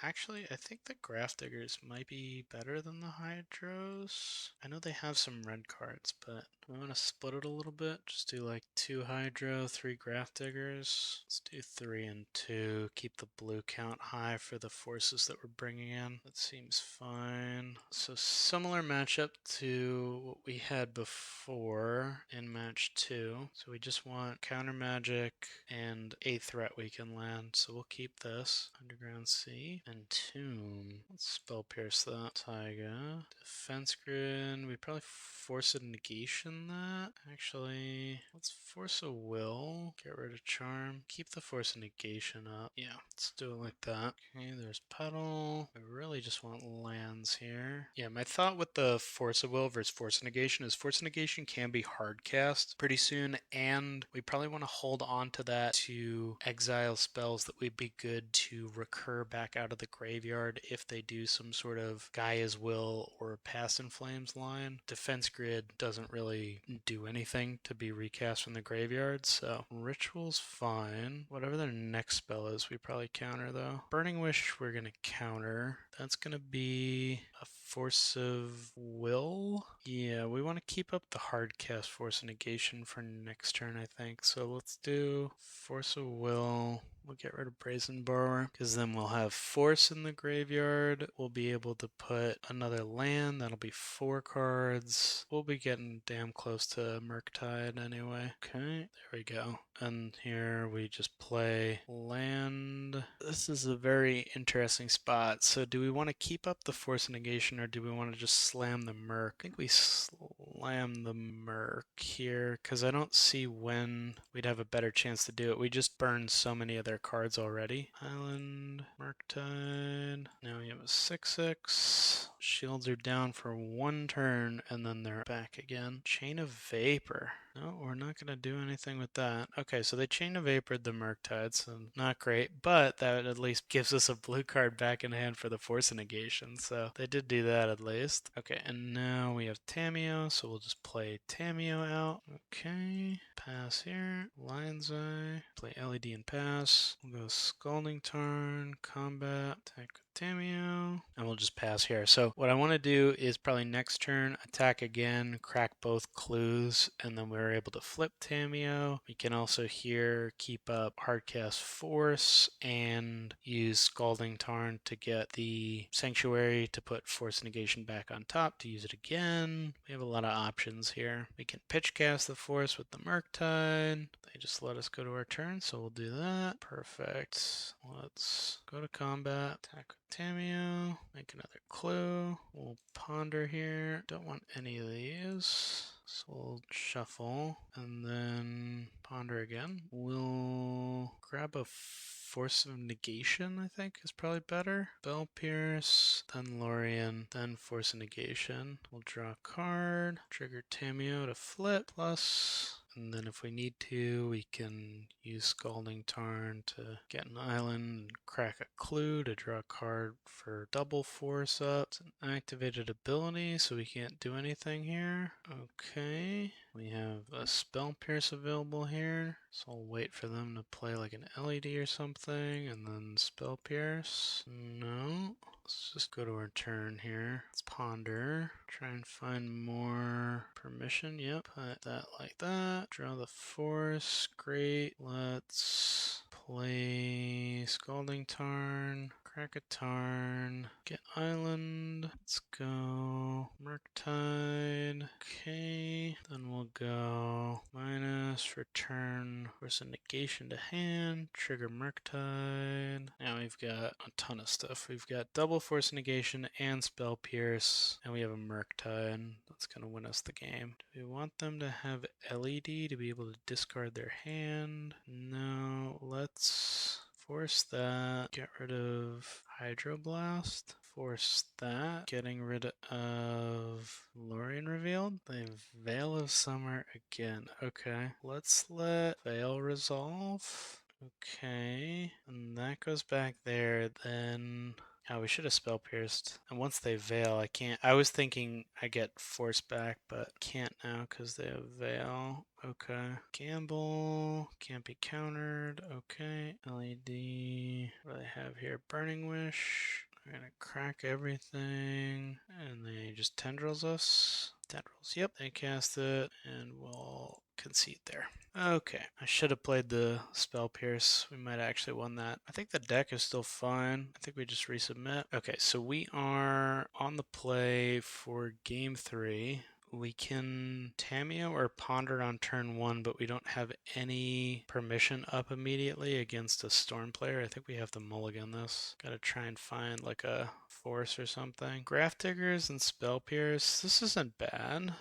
I think the Grafdiggers might be better than the Hydros. I know they have some red cards, but do we want to split it a little bit? Just do like 2 Hydro, 3 Grafdiggers. Let's do 3 and 2. Keep the blue count high for the forces that we're bringing in. That seems fine. So similar matchup to what we had before in match 2. So we just want counter magic and a threat we can land. So we'll keep this. Underground Sea and Tomb. Let's Spell Pierce that. Taiga. Defense Grid. We probably force a negation that. Actually, let's force a will. Get rid of Charm. Keep the force a negation up. Yeah, let's do it like that. Okay, there's Petal. I really just want lands here. Yeah, my thought with the force of will versus force negation is force negation can be hard cast pretty soon, and we probably want to hold on to that to exile spells that would be good to recur back out of the graveyard if they do some sort of Gaia's Will or Past in Flames line. Defense Grid doesn't really do anything to be recast from the graveyard, so Ritual's fine. Whatever their next spell is, we probably counter though. Burning Wish, we're gonna counter. That's gonna be a Force of Will. Yeah, we want to keep up the hard cast Force of Negation for next turn, I think. So let's do Force of Will. We'll get rid of Brazen Borrower because then we'll have Force in the graveyard. We'll be able to put another land. That'll be 4 cards. We'll be getting damn close to Murktide anyway. Okay, there we go. And here we just play land. This is a very interesting spot. So do we want to keep up the Force of Negation or do we want to just slam the Murk? I think we slam the Murk here because I don't see when we'd have a better chance to do it. We just burned so many of their cards already. Island, Murktide. Now we have a 6/6. Shields are down for 1 turn and then they're back again. Chain of Vapor. No, we're not going to do anything with that. Okay, so they Chain of Vapored the Murktide, so not great, but that at least gives us a blue card back in hand for the Force Negation, so they did do that at least. Okay, and now we have Tamiyo, so we'll just play Tamiyo out. Okay, pass here, Lion's Eye, play LED and pass. We'll go Scalding Tarn, combat, attack with Tamiyo, and we'll just pass here. So what I want to do is probably next turn attack again, crack both clues, and then we're able to flip Tamiyo. We can also here keep up Hardcast Force and use Scalding Tarn to get the Sanctuary to put Force Negation back on top to use it again. We have a lot of options here. We can pitch cast the Force with the Murktide. They just let us go to our turn, so we'll do that. Perfect. Let's go to combat, attack with Tamiyo, make another clue. We'll ponder here. Don't want any of these. So we'll shuffle and then ponder again. We'll grab a Force of Negation, I think, is probably better. Spell Pierce, then Lorien, then Force of Negation. We'll draw a card, trigger Tamiyo to flip, plus, and then if we need to, we can use Scalding Tarn to get an island and crack a clue to draw a card for double force up. It's an activated ability, so we can't do anything here. Okay, we have a Spell Pierce available here, so I'll wait for them to play like an LED or something, and then Spell Pierce. No. Let's just go to our turn here. Let's ponder. Try and find more permission. Yep, put that like that. Draw the force. Great. Let's play Scalding Tarn. Crack a Tarn. Get Island. Let's go Murktide. Okay. Then we'll go minus, return, Force of Negation to hand, trigger Murktide. Now we've got a ton of stuff. We've got double Force Negation and Spell Pierce, and we have a Murktide. That's going to win us the game. Do we want them to have LED to be able to discard their hand? No, let's force that. Get rid of Hydroblast. Force that. Getting rid of Lorien Revealed. They Veil of Summer again. Okay. Let's let Veil resolve. Okay. And that goes back there. Then oh, we should have Spell Pierced. And once they Veil, I can't. I was thinking I get Force back, but can't now because they have Veil. Okay. Gamble. Can't be countered. Okay. LED. What do they have here? Burning Wish. We're gonna crack everything. And they just tendrils us. Tendrils. Yep. They cast it. And we'll concede there. Okay, I should have played the Spell Pierce. We might have actually won that. I think the deck is still fine. I think we just resubmit. Okay, so we are on the play for game 3. We can Tamiyo or Ponder on turn 1, but we don't have any permission up immediately against a Storm player. I think we have to mulligan this. Gotta try and find like a Force or something. Graph Diggers and Spell Pierce. This isn't bad.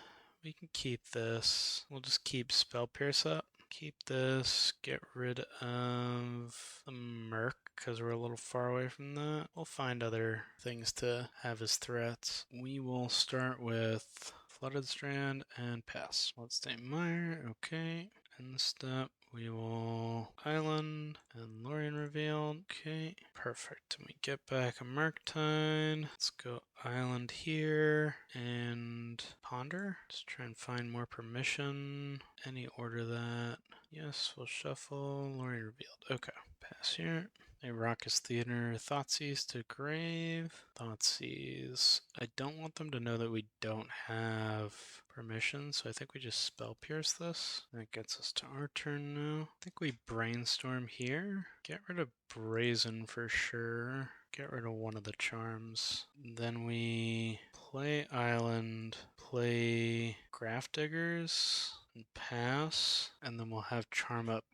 We can keep this. We'll just keep Spell Pierce up. Keep this. Get rid of the Merc because we're a little far away from that. We'll find other things to have as threats. We will start with Flooded Strand and pass. Bloodstained Mire. Okay. End step. We will Island and Lorien Revealed. Okay, perfect. And we get back a Murktide. Let's go Island here and Ponder. Just try and find more permission. Any order that. Yes, we'll shuffle. Lorien Revealed. Okay, pass here. A Raucous Theater, Thoughtseize to Grave. Thoughtseize. I don't want them to know that we don't have permission, so I think we just Spell Pierce this. That gets us to our turn now. I think we Brainstorm here. Get rid of Brazen for sure. Get rid of one of the charms. Then we play Island, play Graph Diggers, and pass. And then we'll have Charm up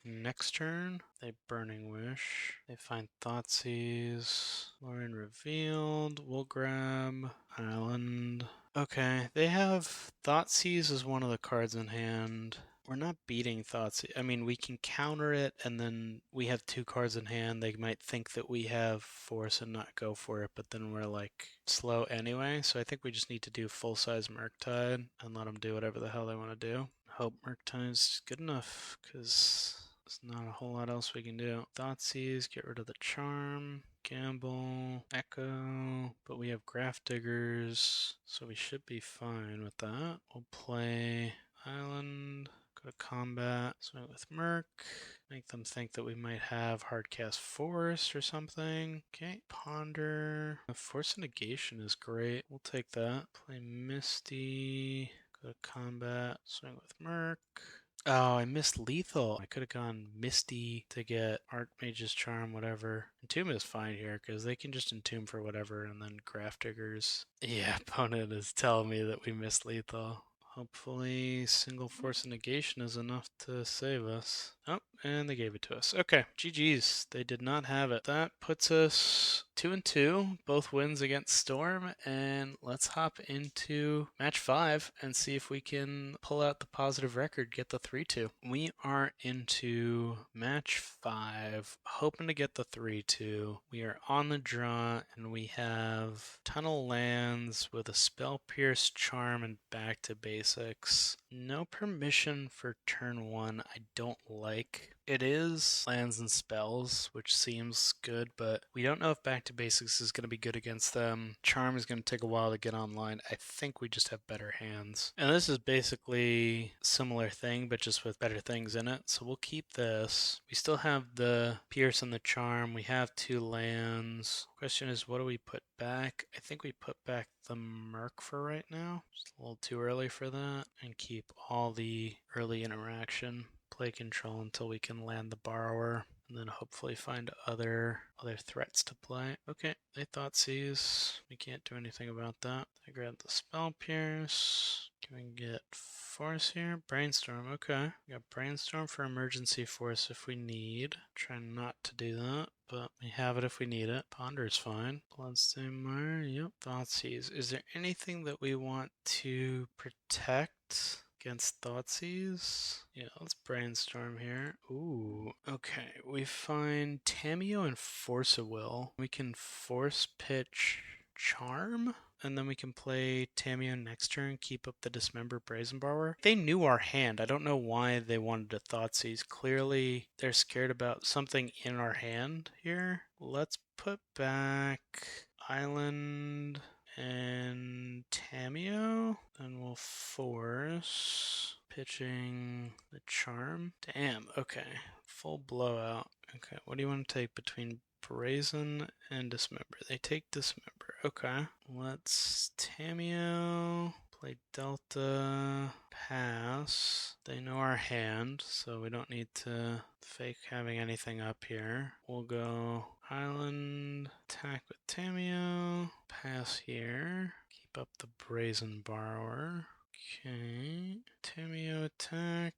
next turn. They Burning Wish. They find Thoughtseize. Lorien Revealed. We'll grab Island. Okay, they have Thoughtseize as one of the cards in hand. We're not beating Thoughtseize. I mean, we can counter it, and then we have 2 cards in hand. They might think that we have Force and not go for it, but then we're like slow anyway. So I think we just need to do full-size Murktide and let them do whatever the hell they want to do. Hope Murktime's good enough, because there's not a whole lot else we can do. Thoughtseize, get rid of the charm. Gamble, Echo, but we have Graph Diggers, so we should be fine with that. We'll play Island, go to combat, swing with Merc, make them think that we might have Hardcast Force or something. Okay, Ponder. Force Negation is great. We'll take that. Play Misty, go to combat, swing with Merc. Oh, I missed lethal. I could have gone Misty to get Archmage's Charm, whatever. Entomb is fine here because they can just entomb for whatever and then Graph Diggers. Yeah, opponent is telling me that we missed lethal. Hopefully single force negation is enough to save us. Oh, and they gave it to us. Okay, GG's. They did not have it. That puts us 2-2, both wins against Storm, and let's hop into match 5 and see if we can pull out the positive record, get the 3-2. We are into match 5, hoping to get the 3-2. We are on the draw, and we have Tunnel Lands with a Spell Pierce, Charm, and Back to Basics. No permission for turn 1, I don't like. It is lands and spells, which seems good, but we don't know if Back to Basics is going to be good against them. Charm is going to take a while to get online. I think we just have better hands. And this is basically a similar thing, but just with better things in it. So we'll keep this. We still have the Pierce and the Charm. We have 2 lands. Question is, what do we put back? I think we put back the Merc for right now. Just a little too early for that. And keep all the early interaction. Play control until we can land the borrower, and then hopefully find other threats to play. Okay, they Thoughtseize. We can't do anything about that. I grab the Spell Pierce. Can we get Force here? Brainstorm, okay. We got Brainstorm for emergency force if we need. Try not to do that, but we have it if we need it. Ponder's fine. Bloodstain Mire, yep. Thoughtseize. Is there anything that we want to protect against Thoughtseize? Yeah, let's brainstorm here. Ooh, okay. We find Tamiyo and Force a Will. We can force pitch Charm, and then we can play Tamiyo next turn, keep up the Dismember Brazen Borrower. They knew our hand. I don't know why they wanted to Thoughtseize. Clearly, they're scared about something in our hand here. Let's put back Island and Tamiyo, then we'll force pitching the Charm. Damn, okay. Full blowout. Okay, what do you want to take between Brazen and Dismember? They take Dismember. Okay. Let's Tamiyo, play Delta, pass. They know our hand, so we don't need to fake having anything up here. We'll go Island, attack with Tamiyo, pass here, keep up the Brazen Borrower. Okay, Tamiyo attack,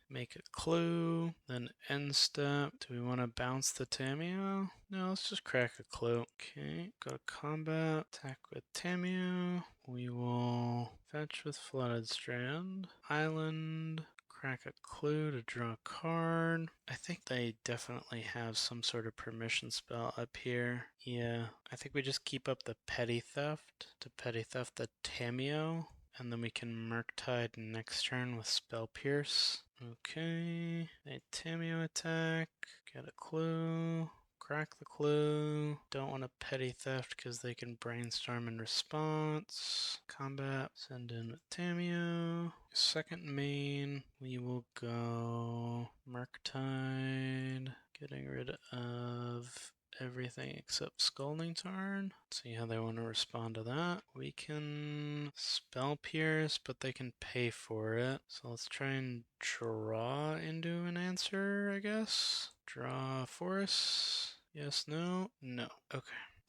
make a clue, then end step. Do we want to bounce the Tamiyo? No, let's just crack a clue. Okay, go to combat, attack with Tamiyo. We will fetch with Flooded Strand, Island, crack a clue to draw a card. I think they definitely have some sort of permission spell up here. Yeah, I think we just keep up the Petty Theft to Petty Theft the Tamiyo. And then we can Murktide next turn with Spell Pierce. Okay, a Tamiyo attack, get a clue, crack the clue. Don't want a Petty Theft because they can Brainstorm in response. Combat, send in with Tamiyo. Second main, we will go Murktide, getting rid of everything except Scalding Tarn. See how they want to respond to that. We can Spell Pierce, but they can pay for it. So let's try and draw into an answer, I guess. Draw Force. Yes, no? No. Okay.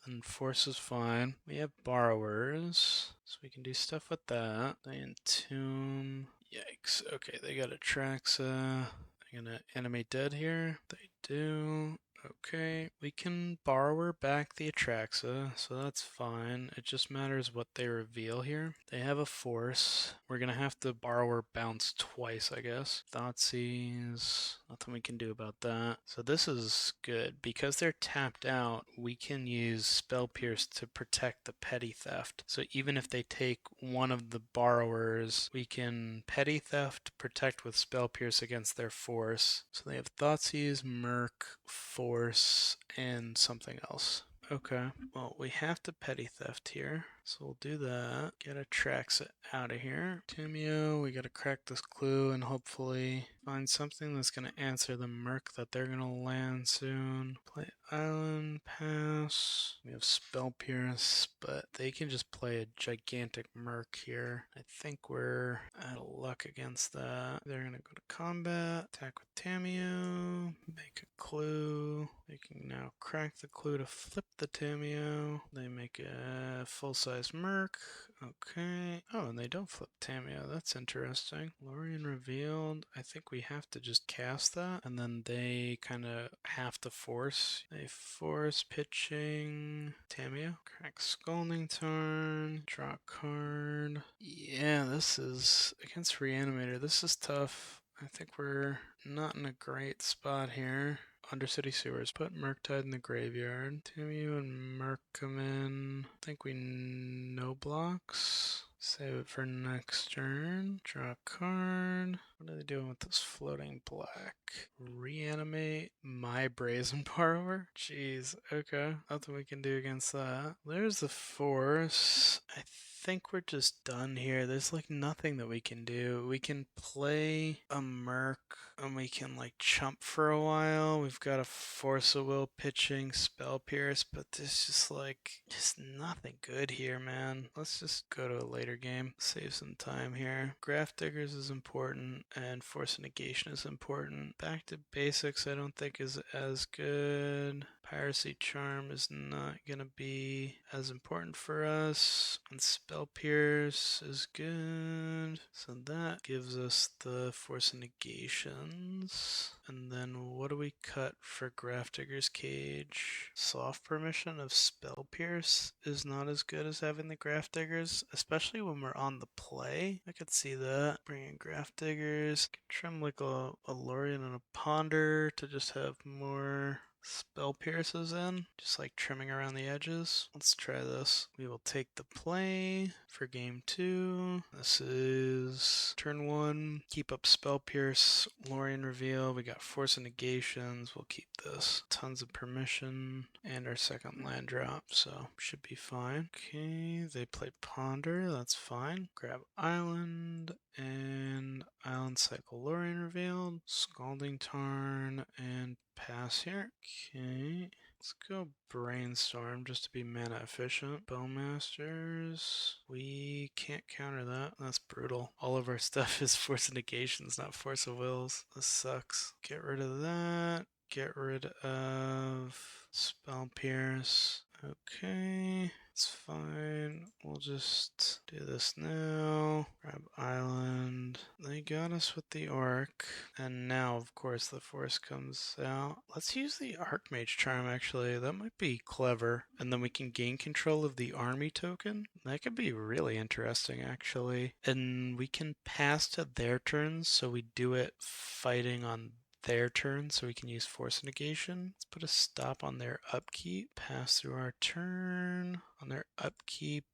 And Force is fine. We have Borrowers, so we can do stuff with that. They entomb. Yikes. Okay, they got Atraxa. They're gonna animate dead here. They do. Okay, we can borrower back the Atraxa, so that's fine. It just matters what they reveal here. They have a force. We're gonna have to borrower bounce twice, I guess. Thoughtseize, nothing we can do about that. So this is good. Because they're tapped out, we can use Spell Pierce to protect the Petty Theft. So even if they take one of the borrowers, we can Petty Theft, protect with Spell Pierce against their force. So they have Thoughtseize, Merc, Force, and something else. Okay, well, we have to Petty Theft here, so we'll do that. Get Atraxa out of here. Timeo, we gotta crack this clue and hopefully find something that's gonna answer the Merc that they're gonna land soon. Play Island, pass. We have Spell Pierce, but they can just play a gigantic Merc here. I think we're out of luck against that. They're gonna go to combat, attack with Tameo, make a clue. They can now crack the clue to flip the Tameo. They make a full-size Merc. Okay. Oh, and they don't flip Tameo. That's interesting. Lorien revealed. I think we have to just cast that, and then they kind of have to force. They force pitching Tameo. Crack Scalding Tarn. Draw a card. Yeah, this is against Reanimator. This is tough. I think we're not in a great spot here. Undercity Sewers. Put Murktide in the graveyard. Timmy and Merc come in. I think we no blocks. Save it for next turn. Draw a card. What are they doing with this floating black? Reanimate my Brazen Borrower? Jeez, okay. Nothing we can do against that. There's the force. I think we're just done here. There's like nothing that we can do. We can play a Merc and we can like chump for a while. We've got a Force of Will pitching, Spell Pierce, but there's just nothing good here, man. Let's just go to a later game. Save some time here. Graph Diggers is important and Force of Negation is important. Back to basics I don't think is as good. Piracy Charm is not gonna be as important for us. And Spell Pierce is good. So that gives us the Force of Negations. And then what do we cut for Graph Digger's Cage? Soft Permission of Spell Pierce is not as good as having the Graph Diggers, especially when we're on the play. I could see that. Bring in Graph Diggers. Can trim like a Lorien and a Ponder to just have more Spell Pierces in, just like trimming around the edges. Let's try this. We will take the play for game 2. This is turn 1. Keep up Spell Pierce, Lorien Reveal. We got Force of Negations. We'll keep this. Tons of permission and our second land drop, so should be fine. Okay, they play Ponder. That's fine. Grab Island and Island Cycle Lorien Revealed. Scalding Tarn and pass here. Okay, let's go Brainstorm just to be mana efficient. Bowmasters. We can't counter that. That's brutal. All of our stuff is Force of Negations, not Force of Wills. This sucks. Get rid of that. Get rid of Spell Pierce. Okay, it's fine. We'll just do this now. Grab Island. They got us with the Orc. And now, of course, the Force comes out. Let's use the Archmage Charm, actually. That might be clever. And then we can gain control of the army token. That could be really interesting, actually. And we can pass to their turns, so we do it fighting on their turn, so we can use Force Negation. Let's put a stop on their upkeep. Pass through our turn. On their upkeep,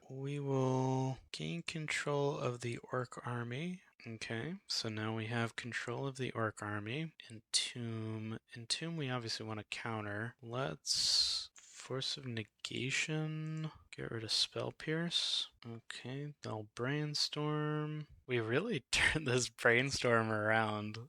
we will gain control of the Orc army. Okay, so now we have control of the Orc army. Entomb. Entomb we obviously want to counter. Let's Force of Negation. Get rid of Spell Pierce. Okay, they'll Brainstorm. We really turned this Brainstorm around,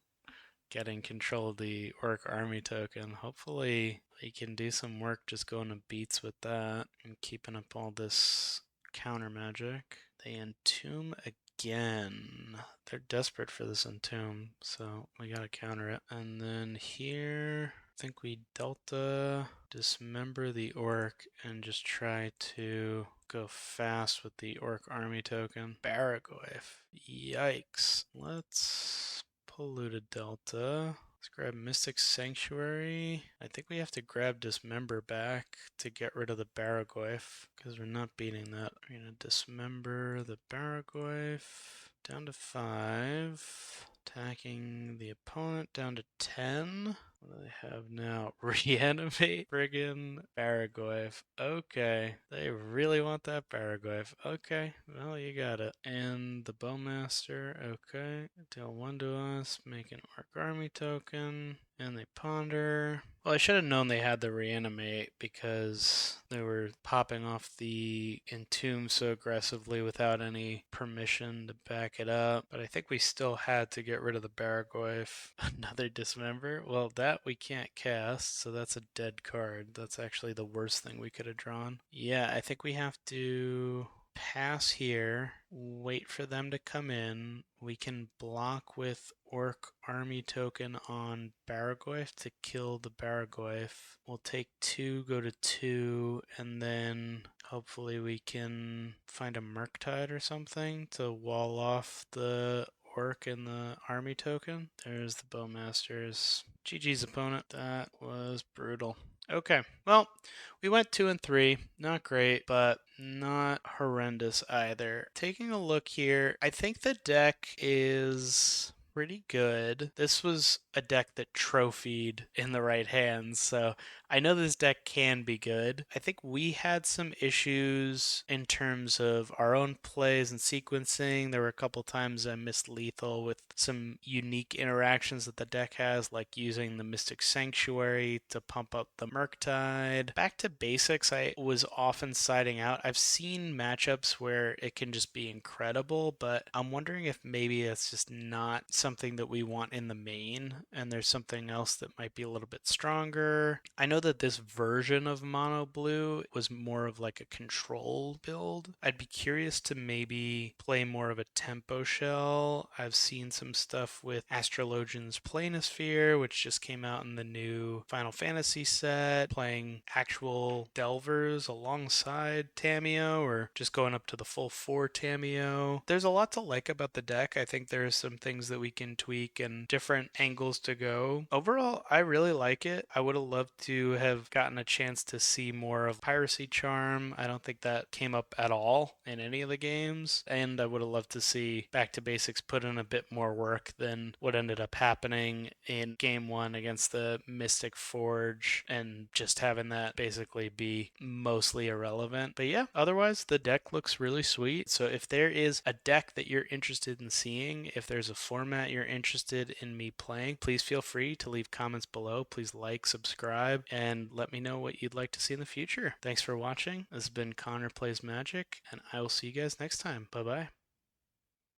getting control of the Orc army token. Hopefully we can do some work just going to beats with that and keeping up all this counter magic. They entomb again. They're desperate for this entomb, so we gotta counter it. And then here, I think we Delta dismember the Orc and just try to go fast with the Orc army token. Baragoyf. Yikes. Let's Polluted Delta. Let's grab Mystic Sanctuary. I think we have to grab Dismember back to get rid of the Barragoyf, because we're not beating that. We're going to Dismember the Barragoyf down to 5. Attacking the opponent down to 10. What do they have now? Reanimate friggin' Barragoyf. Okay. They really want that Barragoyf. Okay. Well, you got it. And the Bowmaster. Okay. Deal 1 to us. Make an Orc Army token. And they ponder. Well, I should have known they had the reanimate because they were popping off the entomb so aggressively without any permission to back it up. But I think we still had to get rid of the Barragoyf. Another Dismember? Well, that we can't cast, so that's a dead card. That's actually the worst thing we could have drawn. Yeah, I think we have to pass here, wait for them to come in. We can block with Orc Army token on Barragoyf to kill the Barragoyf. We'll take 2, go to 2, and then hopefully we can find a Murktide or something to wall off the Orc and the Army token. There's the Bowmasters. GG's opponent. That was brutal. Okay, well, we went 2 and 3. Not great, but not horrendous either. Taking a look here, I think the deck is pretty good. This was a deck that trophied in the right hands, so I know this deck can be good. I think we had some issues in terms of our own plays and sequencing. There were a couple times I missed lethal with some unique interactions that the deck has, like using the Mystic Sanctuary to pump up the Murktide. Back to basics, I was often siding out. I've seen matchups where it can just be incredible, but I'm wondering if maybe it's just not something that we want in the main, and there's something else that might be a little bit stronger. I know that this version of Mono Blue was more of like a control build. I'd be curious to maybe play more of a tempo shell. I've seen some stuff with Astrologian's Planisphere, which just came out in the new Final Fantasy set, playing actual Delvers alongside Tamiyo, or just going up to the full 4 Tamiyo. There's a lot to like about the deck. I think there's some things that we can tweak and different angles to go. Overall, I really like it. I would have loved to have gotten a chance to see more of Piracy Charm. I don't think that came up at all in any of the games, and I would have loved to see Back to Basics put in a bit more work than what ended up happening in Game 1 against the Mystic Forge, and just having that basically be mostly irrelevant. But yeah, otherwise the deck looks really sweet. So if there is a deck that you're interested in seeing, if there's a format you're interested in me playing, please feel free to leave comments below. Please like, subscribe, and let me know what you'd like to see in the future. Thanks for watching. This has been Connor Plays Magic, and I will see you guys next time. Bye bye.